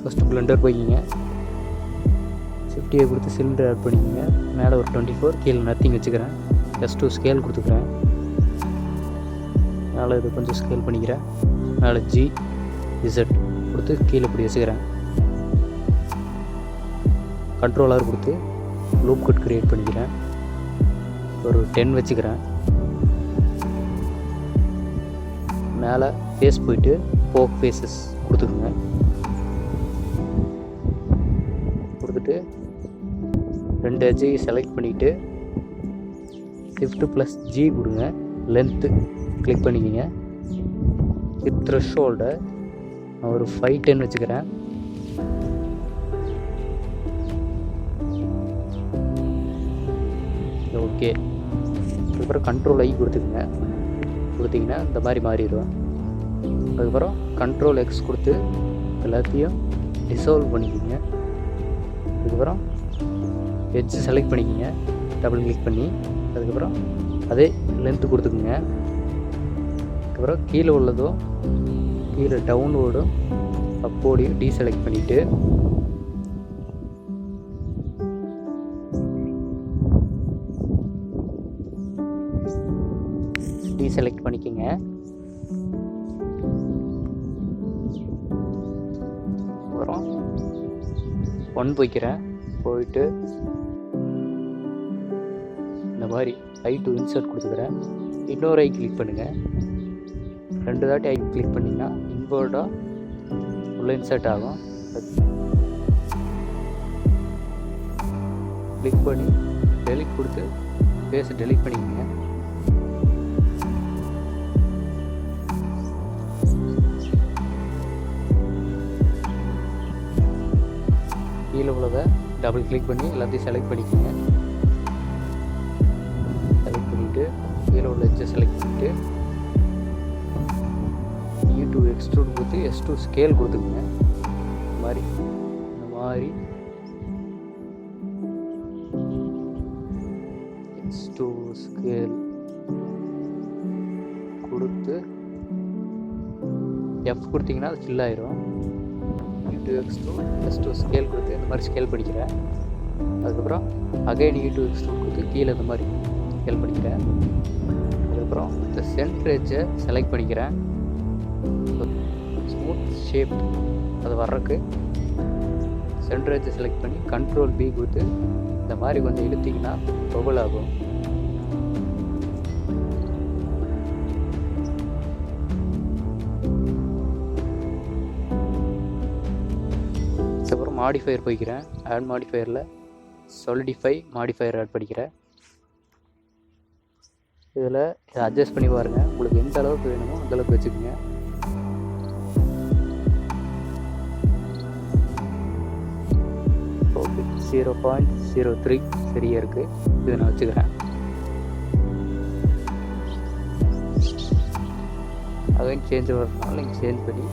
First Blender போய்க்கிங்க. 50 கொடுத்து cylinder add பண்ணிக்கோங்க. மேலே ஒரு 24, கீழே நத்திங் வச்சுக்கிறேன். S2 ஸ்கேல் கொடுத்துக்கிறேன். மேலே இது கொஞ்சம் ஸ்கேல் பண்ணிக்கிறேன். மேலே G Z கொடுத்து கீழே இப்படி வச்சுக்கிறேன். கண்ட்ரோலர் கொடுத்து லூப் கட் க்ரியேட் பண்ணிக்கிறேன். ஒரு 10 வச்சுக்கிறேன். மேலே ஃபேஸ் போயிட்டு போக் ஃபேஸஸ் கொடுத்துக்குங்க. கொடுத்துட்டு 2 எட்ஜையும் செலக்ட் பண்ணிவிட்டு Shift+G கொடுங்க. லென்த்து கிளிக் பண்ணிக்கிங்க. த்ரெஷ்ஹோல்டை நான் ஒரு 510 வச்சுக்கிறேன். ஓகே. அதுக்கப்புறம் கண்ட்ரோல் ஐ கொடுத்துக்குங்க. கொடுத்திங்கன்னா இந்த மாதிரி மாறிடுவேன். அதுக்கப்புறம் கண்ட்ரோல் X கொடுத்து எல்லாத்தையும் டிசால்வ் பண்ணிக்கிங்க. அதுக்கப்புறம் எட்ஜ் செலக்ட் பண்ணிக்கிங்க. டபுள் கிளிக் பண்ணி அதுக்கப்புறம் அதே லென்த்து கொடுத்துக்குங்க. அதுக்கப்புறம் கீழே உள்ளதும் கீழே டவுன்வோர்டும் அப்போடையும் டீசெலக்ட் பண்ணிவிட்டு டீசெலக்ட் பண்ணிக்கோங்க. அப்புறம் 1 போய்க்கிறேன். போயிட்டு இந்த மாதிரி I2 இன்சர்ட் கொடுத்துக்கிறேன். இன்னொரு ஐ கிளிக் பண்ணுங்கள். 2 தாட்டி ஐ கிளிக் பண்ணிங்கன்னா இன்வர்டாக உள்ள இன்சர்ட் ஆகும். கிளிக் பண்ணி டெலிட் கொடுத்து ஃபேஸ் டெலிட் பண்ணிக்கோங்க. கீழே உள்ளதை டபுள் கிளிக் பண்ணி எல்லாத்தையும் செலக்ட் பண்ணிக்கோங்க. செலக்ட் பண்ணிவிட்டு கீழே உள்ள எட்ஜை செலக்ட் பண்ணிவிட்டு E2 எக்ஸ்ட்ரூட் கொடுத்து S2 ஸ்கேல் கொடுத்துக்குங்க. இந்த மாதிரி S2 ஸ்கேல் கொடுத்து F கொடுத்தீங்கன்னா அது ஃபில் ஆயிரும். E2 எக்ஸ்ட்ரூட் S2 ஸ்கேல் கொடுத்து இந்த மாதிரி ஸ்கேல் பண்ணிக்கிறேன். அதுக்கப்புறம் அகைன் E2 எக்ஸ்ட்ரூட் கொடுத்து கீழே இந்த மாதிரி ஸ்கேல் பண்ணிக்கிறேன். அதுக்கப்புறம் இந்த சென்டர் எட்ஜை செலக்ட் பண்ணிக்கிறேன். ஸ்மூத் ஷேப் அது வர்றதுக்கு சென்டர் எட்ஜை செலக்ட் பண்ணி கண்ட்ரோல் B கொடுத்து இந்த மாதிரி கொஞ்சம் இழுத்திங்கன்னா பபுள் ஆகும். அதுக்கப்புறம் மாடிஃபயர் போய்க்கிறேன். ஆட் மாடிஃபயரில் சாலிடிஃபை மாடிஃபயர் ஆட் பண்ணிக்கிறேன். இதில் இதை அட்ஜஸ்ட் பண்ணி பாருங்கள். உங்களுக்கு எந்த அளவுக்கு வேணுமோ அந்தளவுக்கு வச்சுக்கோங்க. ஓகே, 0.03 சரியாக இருக்குது. இதை நான் வச்சுக்கிறேன். அகைன் சேஞ்ச் வரதுனால நீங்கள் சேஞ்ச் பண்ணி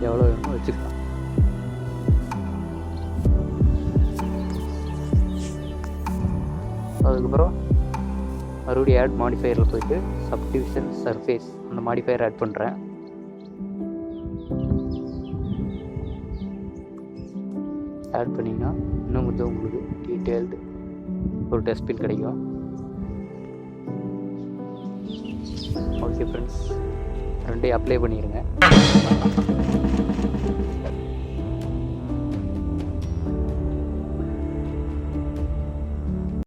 எவ்வளோ வேணுமோ வச்சுக்கலாம். அதுக்கப்புறம் மறுபடியும் ஆட் மாடிஃபயரில் போயிட்டு சப்டிவிஷன் சர்ஃபேஸ் அந்த மாடிஃபயர் ஆட் பண்ணுறேன். ஆட் பண்ணிங்கன்னா இன்னும் கொஞ்சம் உங்களுக்கு டீட்டெயில்டு ஒரு டஸ்ட்பின் கிடைக்கும். ஓகே ஃப்ரெண்ட்ஸ், ரெண்டையும் அப்ளை பண்ணிடுங்க.